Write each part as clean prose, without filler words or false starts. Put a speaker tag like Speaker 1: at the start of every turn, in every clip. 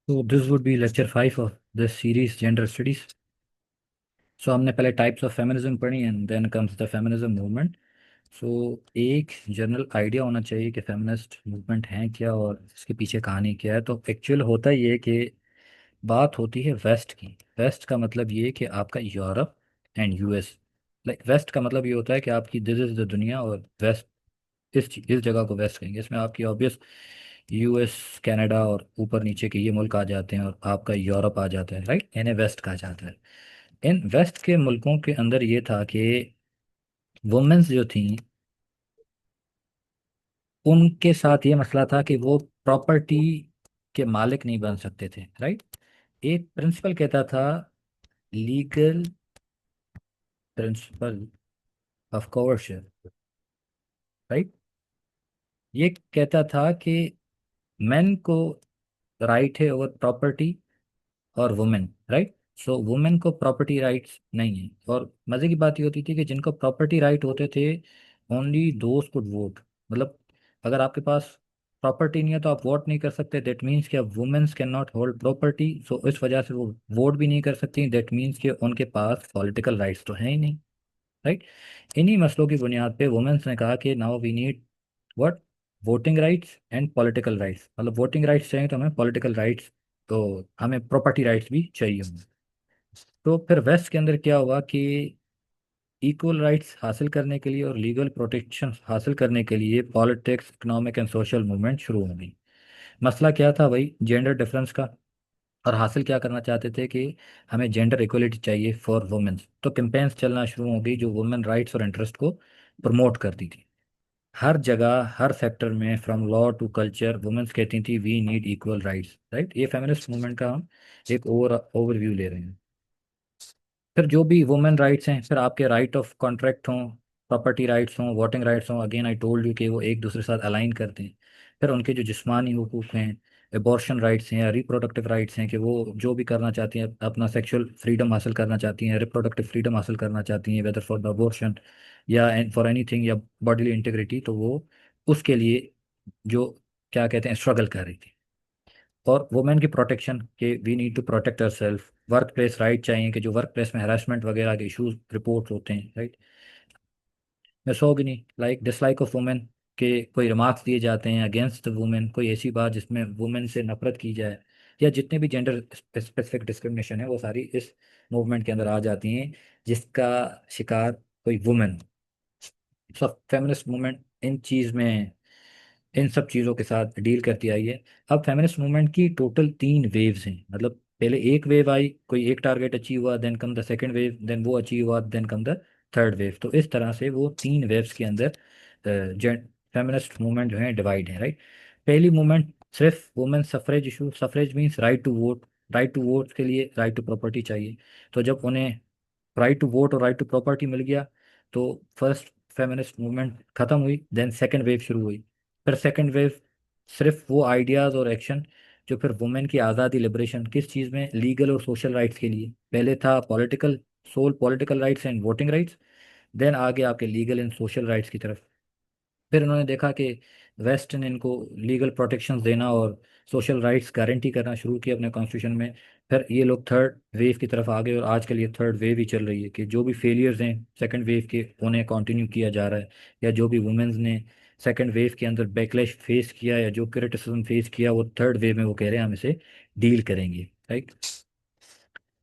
Speaker 1: So this would be lecture 5 of this series, Gender Studies. So हमने पहले types of feminism पढ़ी and then comes the feminism movement. So एक general idea होना चाहिए कि feminist movement है क्या और इसके पीछे कहानी क्या है. तो एक्चुअल होता ये है कि बात होती है वेस्ट की. वेस्ट का मतलब ये कि आपका Europe and US. Like west का मतलब ये होता है कि आपकी दिस इज़ द दुनिया, और वेस्ट इस जगह को वेस्ट कहेंगे. इसमें आपकी ऑब्वियस यूएस, कनाडा और ऊपर नीचे के ये मुल्क आ जाते हैं, और आपका यूरोप आ जाता है. राइट, इन्हें वेस्ट कहा जाता है. इन वेस्ट के मुल्कों के अंदर ये था कि वुमेन्स जो थी, उनके साथ ये मसला था कि वो प्रॉपर्टी के मालिक नहीं बन सकते थे. राइट. एक प्रिंसिपल कहता था, लीगल प्रिंसिपल ऑफ कॉवर्शिप. राइट. ये कहता था कि मेन को राइट है ओवर प्रॉपर्टी और वुमेन. राइट. सो वुमेन को प्रॉपर्टी राइट्स नहीं है. और मज़े की बात ये होती थी कि जिनको प्रॉपर्टी राइट होते थे, ओनली दोज कुड वोट. मतलब अगर आपके पास प्रॉपर्टी नहीं है तो आप वोट नहीं कर सकते. दैट मीन्स कि अब womens can not hold property, so इस वजह से वो वोट भी नहीं कर सकती. दैट मीन्स कि उनके पास पॉलिटिकल राइट्स तो हैं ही नहीं. राइट. इन्हीं मसलों की बुनियाद पे वुमेन्स ने कहा कि now we need what, voting rights and political rights. मतलब वोटिंग राइट्स चाहिए तो हमें पॉलिटिकल राइट्स, तो हमें प्रॉपर्टी राइट्स भी चाहिए होंगे. तो फिर वेस्ट के अंदर क्या हुआ कि इक्वल राइट्स हासिल करने के लिए और लीगल प्रोटेक्शन हासिल करने के लिए politics, economic and social movement शुरू हो गई. मसला क्या था भाई? जेंडर डिफरेंस का. और हासिल क्या करना चाहते थे कि हमें जेंडर इक्वलिटी चाहिए फॉर वुमेन्स. तो कैंपेन्स चलना शुरू हो गई जो वुमेन राइट्स और इंटरेस्ट को प्रमोट करती थी. हर जगह, हर सेक्टर में, from law to culture, women's कहती थी we need equal rights. Right. ये फेमिनिस्ट मूवमेंट का हम एक ओवरव्यू ले रहे हैं. फिर जो भी वुमेन राइट्स हैं, फिर आपके राइट ऑफ कॉन्ट्रैक्ट हों, प्रॉपर्टी राइट्स हों, वोटिंग राइट्स हों, अगेन आई टोल्ड यू कि वो एक दूसरे के साथ अलाइन करते हैं. फिर उनके जो जिस्मानी हुकूक हैं, एबॉर्शन राइट्स हैं या रिप्रोडक्टिव राइट्स हैं, कि वो जो भी करना चाहती हैं, अपना सेक्सुअल फ्रीडम हासिल करना चाहती हैं, रिप्रोडक्टिव फ्रीडम हासिल करना चाहती हैं, वेदर फॉर द अबॉर्शन या फॉर एनीथिंग, या बॉडीली इंटीग्रिटी, तो वो उसके लिए जो क्या कहते हैं स्ट्रगल कर रही थी. और वुमेन की प्रोटेक्शन के we need to protect our self. Work place right चाहिए कि जो वर्क प्लेस में हरासमेंट वगैरह के इश्यूज रिपोर्ट होते हैं. Right. मिसोगिनी, like dislike of women, के कोई रिमार्क्स दिए जाते हैं अगेंस्ट द वुमेन, कोई ऐसी बात जिसमें वुमेन से नफरत की जाए, या जितने भी जेंडर स्पेसिफिक डिस्क्रिमिनेशन है वो सारी इस मूवमेंट के अंदर आ जाती हैं, जिसका शिकार कोई वुमेन. सब फेमिनिस्ट मूवमेंट इन चीज़ में, इन सब चीज़ों के साथ डील करती आई है. अब फेमिनिस्ट मूवमेंट की टोटल 3 वेव्स हैं. मतलब पहले एक वेव आई, कोई एक टारगेट अचीव हुआ, then come the second wave, then वो अचीव हुआ, then come the third wave. तो इस तरह से वो 3 वेव्स के अंदर फेमिनिस्ट मूवमेंट जो है डिवाइड है. राइट. पहली मूवमेंट सिर्फ women suffrage issue. Suffrage means right to vote. Right to vote के लिए राइट टू प्रॉपर्टी चाहिए. तो जब उन्हें राइट टू वोट और राइट टू प्रॉपर्टी मिल गया, तो फर्स्ट फेमिनिस्ट मूवमेंट खत्म हुई. देन सेकंड वेव शुरू हुई. फिर सेकंड वेव सिर्फ वो आइडियाज़ और एक्शन जो फिर वुमेन की आज़ादी, लिबरेशन, किस चीज़ में, लीगल और सोशल राइट्स के लिए. पहले था political, sole political rights and voting rights. Then आगे आपके लीगल एंड सोशल राइट्स की तरफ. फिर उन्होंने देखा कि वेस्ट ने इनको लीगल प्रोटेक्शंस देना और सोशल राइट्स गारंटी करना शुरू किया अपने कॉन्स्टिट्यूशन में. फिर ये लोग थर्ड वेव की तरफ आ गए, और आजकल ये थर्ड वेव ही चल रही है कि जो भी फेलियर्स हैं सेकंड वेव के, उन्हें कंटिन्यू किया जा रहा है. या जो भी वुमेन्स ने सेकंड वेव के अंदर बैकलैश फेस किया या जो क्रिटिसिज्म फेस किया, वो थर्ड वेव में वो कह रहे हैं हम इसे डील करेंगे. राइट.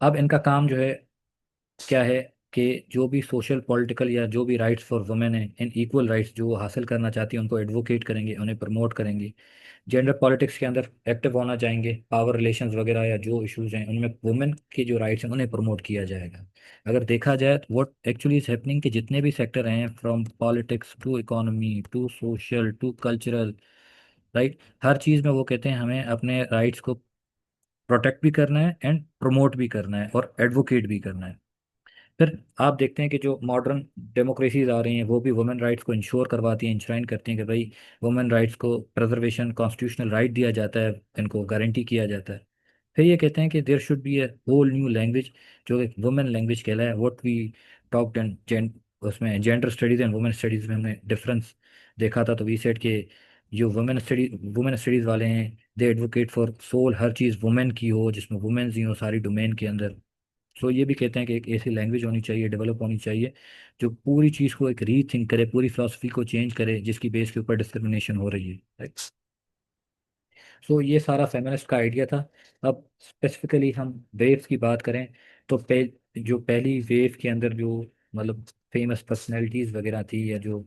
Speaker 1: अब इनका काम जो है क्या है कि जो भी सोशल पॉलिटिकल या जो भी राइट्स फॉर वुमेन है, इन इक्वल राइट्स जो वो हासिल करना चाहती हैं, उनको एडवोकेट करेंगे, उन्हें प्रमोट करेंगे. जेंडर पॉलिटिक्स के अंदर एक्टिव होना चाहेंगे. पावर रिलेशंस वगैरह या जो इश्यूज हैं उनमें वुमेन की जो राइट्स हैं उन्हें प्रमोट किया जाएगा. अगर देखा जाए तो व्हाट एक्चुअली इज हैपनिंग, कि जितने भी सेक्टर हैं, from politics to economy to social to cultural, right, हर चीज़ में वो कहते हैं हमें अपने राइट्स को प्रोटेक्ट भी करना है एंड प्रमोट भी करना है और एडवोकेट भी करना है. फिर आप देखते हैं कि जो मॉडर्न डेमोक्रेसीज आ रही हैं वो भी वुमेन राइट्स को इंश्योर करवाती हैं, इंश्राइन करती हैं कि भाई वुमेन राइट्स को प्रिजर्वेशन, कॉन्स्टिट्यूशनल राइट दिया जाता है, इनको गारंटी किया जाता है. फिर ये कहते हैं कि there should be a whole new language जो एक वुमेन लैंग्वेज कहलाए. व्हाट वी टॉक्ड एंड उसमें gender studies and women studies में हमने डिफरेंस देखा था. तो वी सेड के जो वुमेन स्टडीज वाले हैं, दे एडवोकेट फॉर सोल, हर चीज़ वुमेन की हो, जिसमें वुमेन्स ही हो सारी डोमेन के अंदर। सो ये भी कहते हैं कि एक ऐसी लैंग्वेज होनी चाहिए, डेवलप होनी चाहिए, जो पूरी चीज़ को एक रीथिंक करे, पूरी फिलोसफी को चेंज करे जिसकी बेस के ऊपर डिस्क्रिमिनेशन हो रही है, राइट। सो ये सारा फेमिनिस्ट का आइडिया था। अब स्पेसिफिकली हम वेव्स की बात करें, तो जो पहली वेव के अंदर जो मतलब फेमस पर्सनैलिटीज़ वगैरह थी, या जो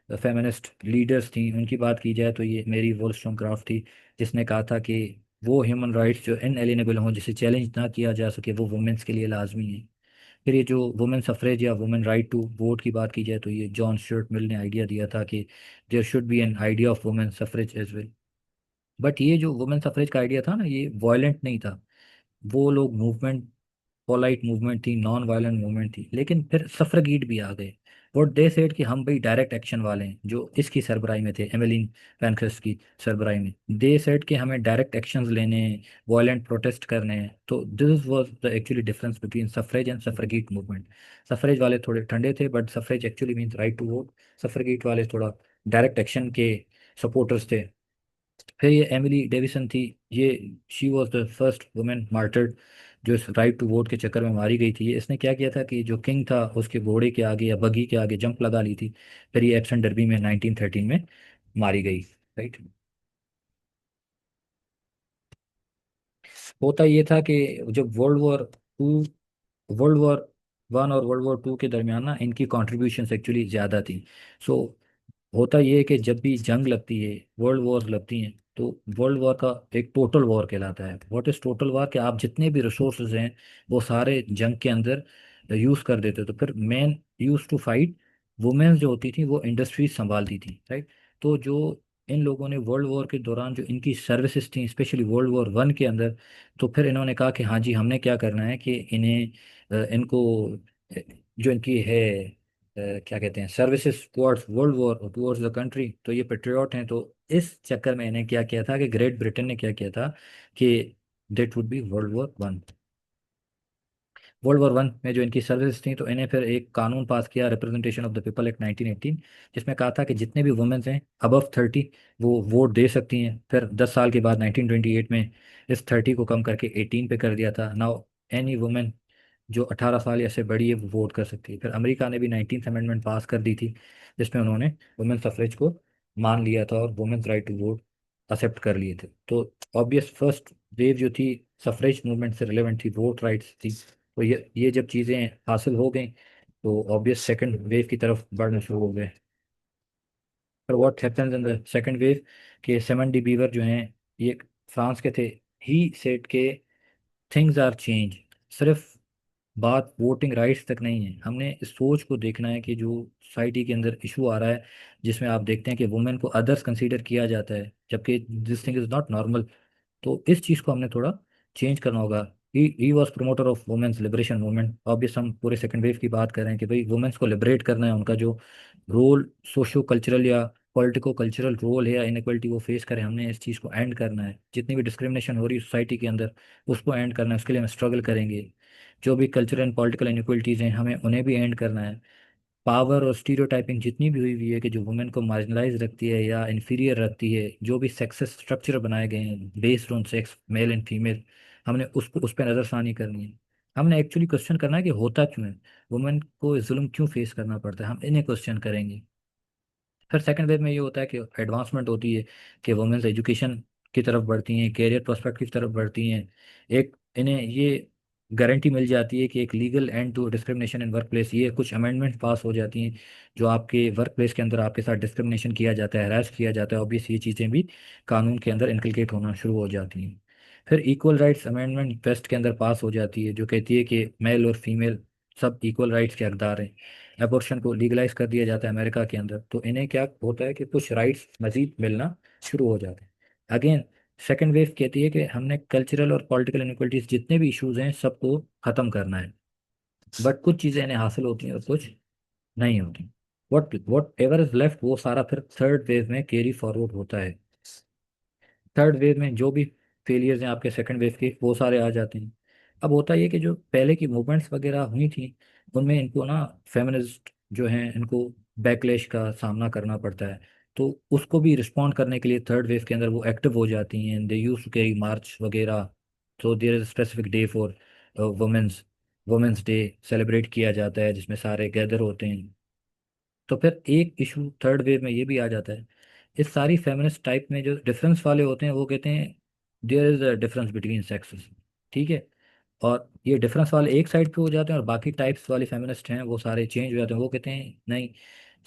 Speaker 1: फेमिनिस्ट लीडर्स थी, उनकी बात की जाए तो ये मेरी वोllस्टोनक्राफ्ट थी, जिसने कहा था कि वो ह्यूमन राइट्स जो इनएलिनेबल हों, जिसे चैलेंज ना किया जा सके, वो वुमेन्स के लिए लाजमी है। फिर ये जो वुमेन सफरेज या वुमेन राइट टू वोट की बात की जाए, तो ये जॉन स्टुअर्ट मिल ने आइडिया दिया था कि there should be an idea of women suffrage as well. But ये जो वुमेन सफरेज का आइडिया था ना, ये वायलेंट नहीं था। वो लोग मूवमेंट, पोलाइट मूवमेंट थी, नॉन वायलेंट मूवमेंट थी, लेकिन फिर सफरगीट भी आ गए। वो दे सेड कि हम भाई डायरेक्ट एक्शन वाले हैं, जो इसकी सरबराही में थे, एमेलिन पैनखर्स्ट की सरबराही में। दे सेड कि हमें डायरेक्ट एक्शंस लेने हैं, वायलेंट प्रोटेस्ट करने हैं। तो this was the actually difference between suffrage and suffragette movement. Suffrage वाले थोड़े ठंडे थे, but suffrage actually means right to vote. Suffragette वाले थोड़ा डायरेक्ट एक्शन के सपोर्टर्स थे। फिर ये एमिली डेविसन थी, ये she was the first women martyred, जो इस राइट टू वोट के चक्कर में मारी गई थी। ये इसने क्या किया था कि जो किंग था उसके घोड़े के आगे या बगी के आगे जंप लगा ली थी। फिर ये एप्सन डर्बी में 1913 में मारी गई, राइट। होता ये था कि जब वर्ल्ड वॉर 1 और वर्ल्ड वॉर 2 के दरमियान ना इनकी कॉन्ट्रीब्यूशन एक्चुअली ज़्यादा थी। सो होता ये है कि जब भी जंग लगती है, वर्ल्ड वॉर लगती हैं, तो वर्ल्ड वॉर का एक टोटल वॉर कहलाता है। What is total war? कि आप जितने भी रिसोर्सेज हैं वो सारे जंग के अंदर यूज़ कर देते हो। तो फिर man use to fight, women's जो होती थी वो इंडस्ट्रीज संभालती थी, राइट। तो जो इन लोगों ने वर्ल्ड वॉर के दौरान जो इनकी सर्विसेज थी, स्पेशली वर्ल्ड वॉर 1 के अंदर, तो फिर इन्होंने कहा कि हाँ जी, हमने क्या करना है कि इन्हें इनको जो इनकी है क्या कहते हैं, services towards world war, towards the country, तो ये पेट्रियट हैं। तो इस चक्कर में इन्हें क्या किया था कि ग्रेट ब्रिटेन ने क्या किया था कि that would be world war 1। World war 1 में जो इनकी सर्विस थी, तो इन्हें फिर एक कानून पास किया, representation of the people act 1918, जिसमें कहा था कि जितने भी वुमेन्स हैं अबव 30, वो वोट दे सकती हैं। फिर 10 साल के बाद 1928 में इस 30 को कम करके 18 पे कर दिया था। नाउ एनी वुमेन जो 18 साल या से बड़ी है वो वोट कर सकती है। फिर अमेरिका ने भी 19th अमेंडमेंट पास कर दी थी, जिसमें उन्होंने वुमेन सफरेज को मान लिया था और women's right to vote accept कर लिए थे। तो ऑब्वियस फर्स्ट वेव जो थी सफरेज मूवमेंट से रिलेवेंट थी, वोट राइट्स थी। तो ये जब चीज़ें हासिल हो गई, तो ऑब्वियस सेकंड वेव की तरफ बढ़ना शुरू हो गए। पर what happens in the second wave, कि सेवन डी बीवर जो हैं, ये फ्रांस के थे। ही सेड के थिंग्स आर चेंज। सिर्फ बात वोटिंग राइट्स तक नहीं है, हमने इस सोच को देखना है कि जो सोसाइटी के अंदर इशू आ रहा है, जिसमें आप देखते हैं कि वुमेन को अदर्स कंसीडर किया जाता है, जबकि this thing is not normal. तो इस चीज़ को हमने थोड़ा चेंज करना होगा। He was promoter of women's liberation movement. Obvious हम पूरे सेकंड वेव की बात कर रहे हैं कि भाई वुमेन्स को लिबरेट करना है, उनका जो रोल सोशो कल्चरल या पॉलिटिको कल्चरल रोल है या इनक्वलिटी वो फेस करें, हमने इस चीज़ को एंड करना है। जितनी भी डिस्क्रिमिनेशन हो रही है सोसाइटी के अंदर, उसको एंड करना है, उसके लिए हम स्ट्रगल करेंगे। जो भी कल्चरल एंड पॉलिटिकल इनक्वलिटीज़ हैं, हमें उन्हें भी एंड करना है। पावर और स्टीरियोटाइपिंग जितनी भी हुई है कि जो वुमेन को मार्जिनलाइज रखती है या इन्फीरियर रखती है, जो भी सेक्सेस स्ट्रक्चर बनाए गए हैं based on sex, male and female, हमने उसको उस पर नज़रसानी करनी है। हमने एक्चुअली क्वेश्चन करना है कि होता क्यों है, वुमेन को जुल्म क्यों फेस करना पड़ता है, हम इन्हें क्वेश्चन करेंगे। फिर सेकंड वेव में ये होता है कि एडवांसमेंट होती है, कि वुमेन्स एजुकेशन की तरफ बढ़ती हैं, कैरियर प्रोस्पेक्ट की तरफ बढ़ती हैं। एक इन्हें ये गारंटी मिल जाती है कि एक legal end to discrimination in work place, ये कुछ अमेंडमेंट पास हो जाती हैं, जो आपके वर्क प्लेस के अंदर आपके साथ डिस्क्रिमिनेशन किया जाता है, हरास किया जाता है, ऑब्वियस ये चीज़ें भी कानून के अंदर इनकलकेट होना शुरू हो जाती हैं। फिर इक्वल राइट्स अमेंडमेंट वेस्ट के अंदर पास हो जाती है, जो कहती है कि मेल और फीमेल सब इक्वल राइट्स के हकदार हैं। एबॉर्शन को लीगलाइज कर दिया जाता है अमेरिका के अंदर। तो इन्हें क्या होता है कि कुछ राइट्स मजीद मिलना शुरू हो जाते हैं। अगेन सेकेंड वेव कहती है कि हमने कल्चरल और पॉलिटिकल इनक्वलिटीज जितने भी इश्यूज हैं सबको ख़त्म करना है। बट कुछ चीज़ें इन्हें हासिल होती हैं और कुछ नहीं होती। वट एवर इज लेफ्ट वो सारा फिर थर्ड वेव में कैरी फॉरवर्ड होता है। थर्ड वेव में जो भी फेलियर्स हैं आपके सेकंड वेव के, वो सारे आ जाते हैं। अब होता ये कि जो पहले की मूवमेंट्स वगैरह हुई थी, उनमें इनको ना फेमिनिस्ट जो हैं इनको बैकलैश का सामना करना पड़ता है। तो उसको भी रिस्पॉन्ड करने के लिए थर्ड वेव के अंदर वो एक्टिव हो जाती हैं, they use to carry march वगैरह। तो there is specific day for women's, women's day celebrate किया जाता है जिसमें सारे गैदर होते हैं। तो फिर एक इशू थर्ड वेव में ये भी आ जाता है, इस सारी फेमिनिस्ट टाइप में जो डिफरेंस वाले होते हैं वो कहते हैं there is a difference between sexes. ठीक है। और ये डिफरेंस वाले एक साइड पे हो जाते हैं, और बाकी टाइप्स वाले फेमिनिस्ट हैं वो सारे चेंज हो जाते हैं, वो कहते हैं नहीं,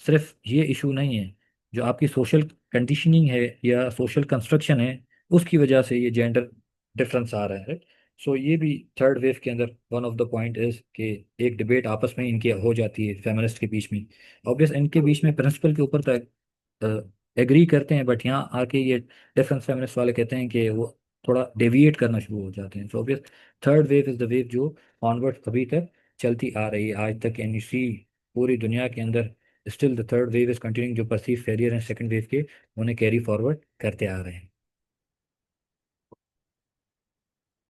Speaker 1: सिर्फ ये इशू नहीं है, जो आपकी सोशल कंडीशनिंग है या सोशल कंस्ट्रक्शन है उसकी वजह से ये जेंडर डिफरेंस आ रहा है। सो ये भी थर्ड वेव के अंदर one of the point is कि एक डिबेट आपस में इनकी हो जाती है फेमिनिस्ट के बीच में। ऑब्वियस इनके बीच में प्रिंसिपल के ऊपर तो एग्री करते हैं, बट यहाँ आके ये डिफरेंस फेमिनिस्ट वाले कहते हैं कि वो थोड़ा डेविएट करना शुरू हो जाते हैं। So obvious third wave is the wave जो ऑनवर्ड अभी तक चलती आ रही है आज तक, एंड यू सी पूरी दुनिया के अंदर still the third wave is continuing, जो परसीव फेलियर हैं सेकंड वेव के उन्हें कैरी फॉरवर्ड करते आ रहे हैं।